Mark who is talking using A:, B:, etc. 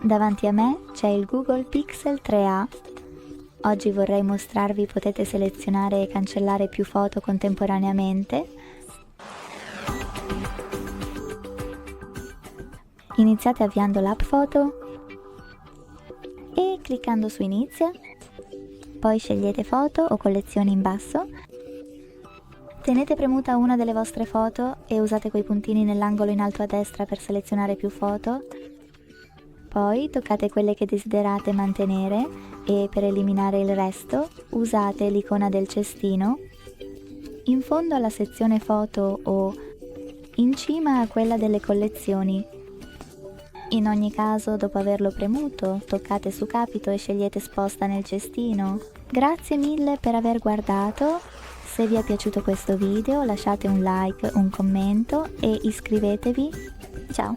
A: Davanti a me c'è il Google Pixel 3a. Oggi vorrei mostrarvi potete selezionare e cancellare più foto contemporaneamente. Iniziate avviando l'app Foto e cliccando su Inizia, poi scegliete Foto o Collezioni in basso, tenete premuta una delle vostre foto e usate quei puntini nell'angolo in alto a destra per selezionare più foto, poi toccate quelle che desiderate mantenere e per eliminare il resto usate l'icona del cestino in fondo alla sezione Foto o in cima a quella delle collezioni. In ogni caso, dopo averlo premuto, toccate su capito e scegliete Sposta nel cestino. Grazie mille per aver guardato. Se vi è piaciuto questo video lasciate un like, un commento e iscrivetevi. Ciao!